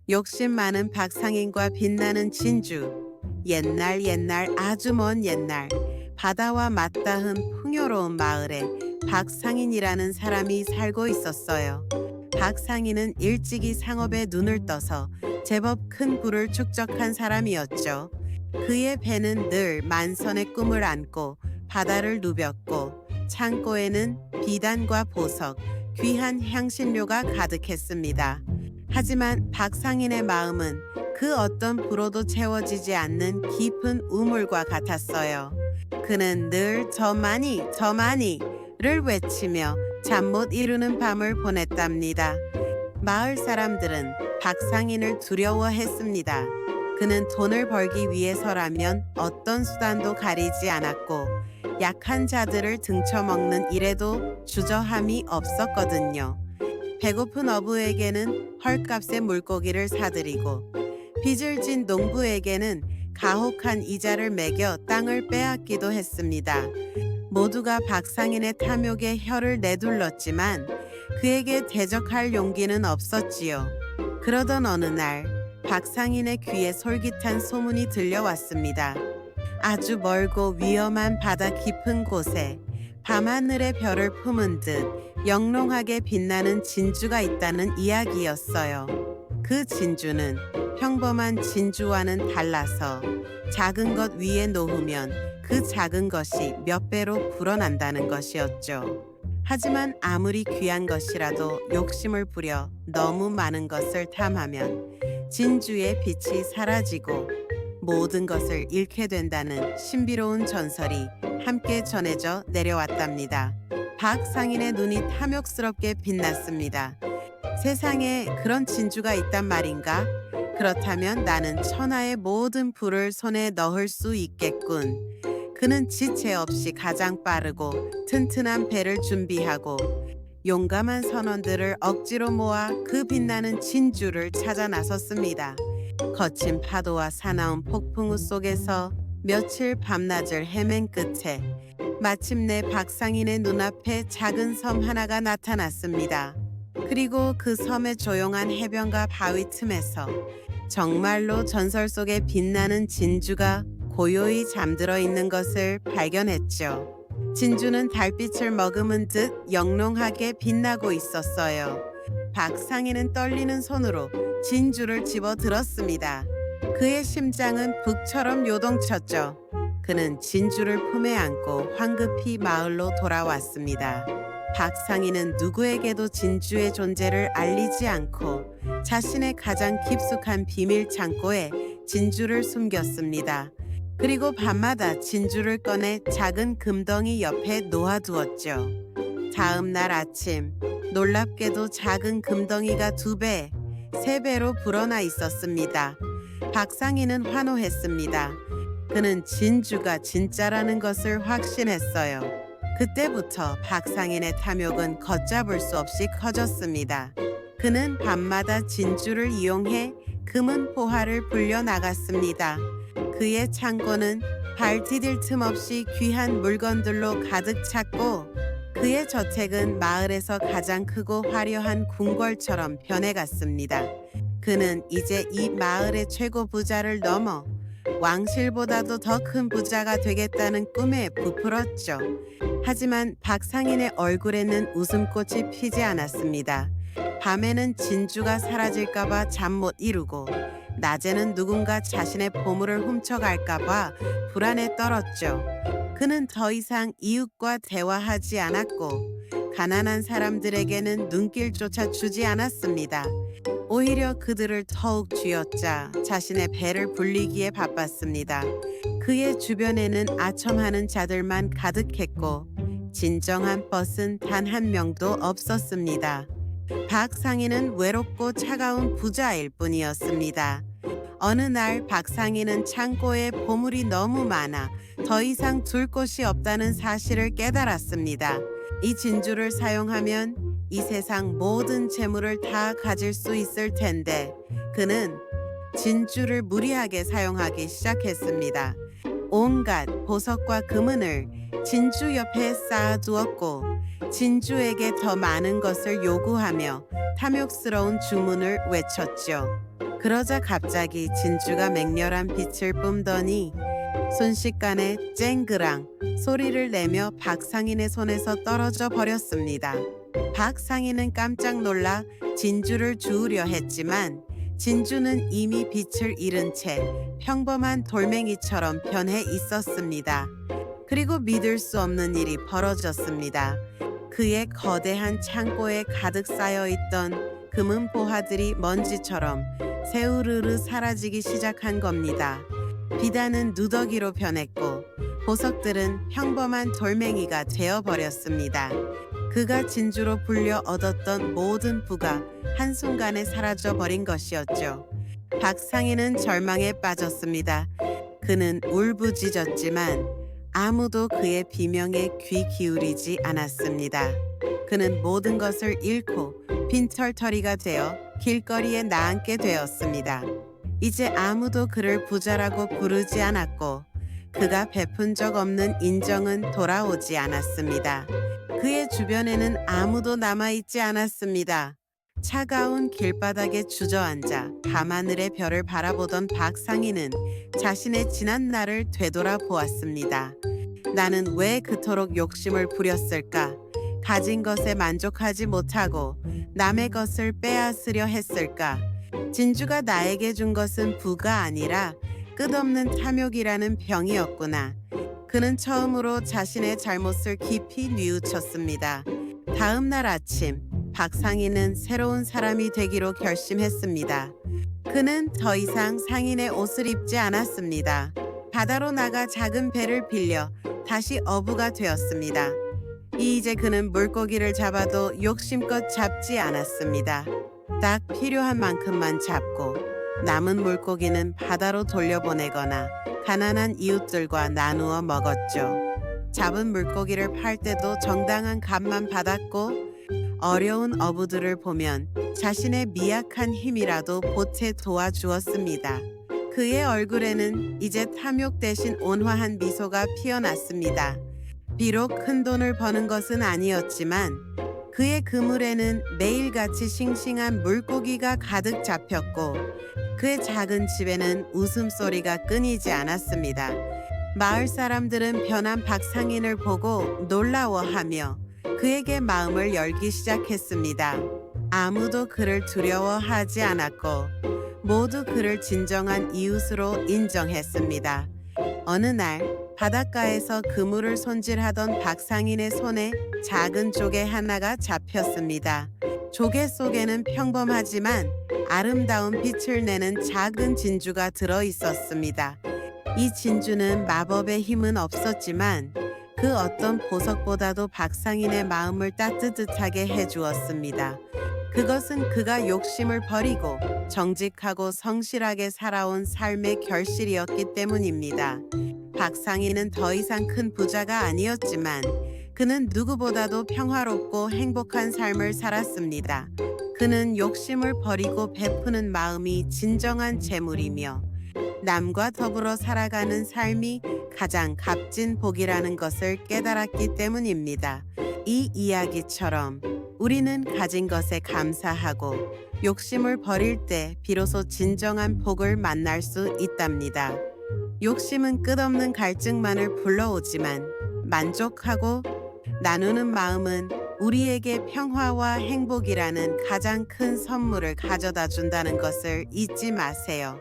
욕심 많은 박상인과 빛나는 진주. 옛날 아주 먼 옛날 바다와 맞닿은 풍요로운 마을에 박상인이라는 사람이 살고 있었어요. 박상인은 일찍이 상업에 눈을 떠서 제법 큰 부를 축적한 사람이었죠. 그의 배는 늘 만선의 꿈을 안고 바다를 누볐고 창고에는 비단과 보석, 귀한 향신료가 가득했습니다. 하지만 박상인의 마음은 그 어떤 부로도 채워지지 않는 깊은 우물과 같았어요. 그는 늘 저 많이를 외치며 잠 못 이루는 밤을 보냈답니다. 마을 사람들은 박상인을 두려워했습니다. 그는 돈을 벌기 위해서라면 어떤 수단도 가리지 않았고 약한 자들을 등쳐먹는 일에도 주저함이 없었거든요. 배고픈 어부에게는 헐값의 물고기를 사들이고 빚을 진 농부에게는 가혹한 이자를 매겨 땅을 빼앗기도 했습니다. 모두가 박상인의 탐욕에 혀를 내둘렀지만 그에게 대적할 용기는 없었지요. 그러던 어느 날 박상인의 귀에 솔깃한 소문이 들려왔습니다. 아주 멀고 위험한 바다 깊은 곳에 밤하늘의 별을 품은 듯 영롱하게 빛나는 진주가 있다는 이야기였어요. 그 진주는 평범한 진주와는 달라서 작은 것 위에 놓으면 그 작은 것이 몇 배로 불어난다는 것이었죠. 하지만 아무리 귀한 것이라도 욕심을 부려 너무 많은 것을 탐하면 진주의 빛이 사라지고 모든 것을 잃게 된다는 신비로운 전설이 함께 전해져 내려왔답니다. 박상인의 눈이 탐욕스럽게 빛났습니다. 세상에 그런 진주가 있단 말인가? 그렇다면 나는 천하의 모든 부를 손에 넣을 수 있겠군. 그는 지체 없이 가장 빠르고 튼튼한 배를 준비하고 용감한 선원들을 억지로 모아 그 빛나는 진주를 찾아 나섰습니다. 거친 파도와 사나운 폭풍우 속에서 며칠 밤낮을 헤맨 끝에 마침내 박상인의 눈앞에 작은 섬 하나가 나타났습니다. 그리고 그 섬의 조용한 해변과 바위 틈에서 정말로 전설 속의 빛나는 진주가 고요히 잠들어 있는 것을 발견했죠. 진주는 달빛을 머금은 듯 영롱하게 빛나고 있었어요. 박상인은 떨리는 손으로 진주를 집어 들었습니다. 그의 심장은 북처럼 요동쳤죠. 그는 진주를 품에 안고 황급히 마을로 돌아왔습니다. 박상인은 누구에게도 진주의 존재를 알리지 않고 자신의 가장 깊숙한 비밀 창고에 진주를 숨겼습니다. 그리고 밤마다 진주를 꺼내 작은 금덩이 옆에 놓아두었죠. 다음 날 아침 놀랍게도 작은 금덩이가 2배, 3배로 불어나 있었습니다. 박상인은 환호했습니다. 그는 진주가 진짜라는 것을 확신했어요. 그때부터 박상인의 탐욕은 걷잡을 수 없이 커졌습니다. 그는 밤마다 진주를 이용해 금은 포화를 불려 나갔습니다. 그의 창고는 발 디딜 틈 없이 귀한 물건들로 가득 찼고 그의 저택은 마을에서 가장 크고 화려한 궁궐처럼 변해갔습니다. 그는 이제 이 마을의 최고 부자를 넘어 왕실보다도 더 큰 부자가 되겠다는 꿈에 부풀었죠. 하지만 박상인의 얼굴에는 웃음꽃이 피지 않았습니다. 밤에는 진주가 사라질까봐 잠 못 이루고 낮에는 누군가 자신의 보물을 훔쳐갈까봐 불안에 떨었죠. 그는 더 이상 이웃과 대화하지 않았고 가난한 사람들에게는 눈길조차 주지 않았습니다. 오히려 그들을 더욱 쥐어짜 자신의 배를 불리기에 바빴습니다. 그의 주변에는 아첨하는 자들만 가득했고 진정한 벗은 단 한 명도 없었습니다. 박상인은 외롭고 차가운 부자일 뿐이었습니다. 어느 날 박상인은 창고에 보물이 너무 많아 더 이상 둘 곳이 없다는 사실을 깨달았습니다. 이 진주를 사용하면 이 세상 모든 재물을 다 가질 수 있을 텐데 그는 진주를 무리하게 사용하기 시작했습니다. 온갖 보석과 금은을 진주 옆에 쌓아두었고 진주에게 더 많은 것을 요구하며 탐욕스러운 주문을 외쳤죠. 그러자 갑자기 진주가 맹렬한 빛을 뿜더니 순식간에 쨍그랑 소리를 내며 박상인의 손에서 떨어져 버렸습니다. 박상인은 깜짝 놀라 진주를 주우려 했지만 진주는 이미 빛을 잃은 채 평범한 돌멩이처럼 변해 있었습니다. 그리고 믿을 수 없는 일이 벌어졌습니다. 그의 거대한 창고에 가득 쌓여 있던 금은 보화들이 먼지처럼 새우르르 사라지기 시작한 겁니다. 비단은 누더기로 변했고 보석들은 평범한 돌멩이가 되어버렸습니다. 그가 진주로 불려 얻었던 모든 부가 한순간에 사라져 버린 것이었죠. 박상인은 절망에 빠졌습니다. 그는 울부짖었지만 아무도 그의 비명에 귀 기울이지 않았습니다. 그는 모든 것을 잃고 빈털터리가 되어 길거리에 나앉게 되었습니다. 이제 아무도 그를 부자라고 부르지 않았고 그가 베푼 적 없는 인정은 돌아오지 않았습니다. 그의 주변에는 아무도 남아있지 않았습니다. 차가운 길바닥에 주저앉아 밤하늘의 별을 바라보던 박상인은 자신의 지난 날을 되돌아 보았습니다. 나는 왜 그토록 욕심을 부렸을까? 가진 것에 만족하지 못하고 남의 것을 빼앗으려 했을까? 진주가 나에게 준 것은 부가 아니라 끝없는 탐욕이라는 병이었구나. 그는 처음으로 자신의 잘못을 깊이 뉘우쳤습니다. 다음 날 아침, 박상인은 새로운 사람이 되기로 결심했습니다. 그는 더 이상 상인의 옷을 입지 않았습니다. 바다로 나가 작은 배를 빌려 다시 어부가 되었습니다. 이제 그는 물고기를 잡아도 욕심껏 잡지 않았습니다. 딱 필요한 만큼만 잡고 남은 물고기는 바다로 돌려보내거나 가난한 이웃들과 나누어 먹었죠. 잡은 물고기를 팔 때도 정당한 값만 받았고 어려운 어부들을 보면 자신의 미약한 힘이라도 보태 도와주었습니다. 그의 얼굴에는 이제 탐욕 대신 온화한 미소가 피어났습니다. 비록 큰 돈을 버는 것은 아니었지만 그의 그물에는 매일같이 싱싱한 물고기가 가득 잡혔고 그의 작은 집에는 웃음소리가 끊이지 않았습니다. 마을 사람들은 변한 박상인을 보고 놀라워하며 그에게 마음을 열기 시작했습니다. 아무도 그를 두려워하지 않았고 모두 그를 진정한 이웃으로 인정했습니다. 어느 날 바닷가에서 그물을 손질하던 박상인의 손에 작은 조개 하나가 잡혔습니다. 조개 속에는 평범하지만 아름다운 빛을 내는 작은 진주가 들어 있었습니다. 이 진주는 마법의 힘은 없었지만 그 어떤 보석보다도 박상인의 마음을 따뜻하게 해주었습니다. 그것은 그가 욕심을 버리고 정직하고 성실하게 살아온 삶의 결실이었기 때문입니다. 박상인은 더 이상 큰 부자가 아니었지만 그는 누구보다도 평화롭고 행복한 삶을 살았습니다. 그는 욕심을 버리고 베푸는 마음이 진정한 재물이며 남과 더불어 살아가는 삶이 가장 값진 복이라는 것을 깨달았기 때문입니다. 이 이야기처럼 우리는 가진 것에 감사하고 욕심을 버릴 때 비로소 진정한 복을 만날 수 있답니다. 욕심은 끝없는 갈증만을 불러오지만 만족하고 나누는 마음은 우리에게 평화와 행복이라는 가장 큰 선물을 가져다 준다는 것을 잊지 마세요.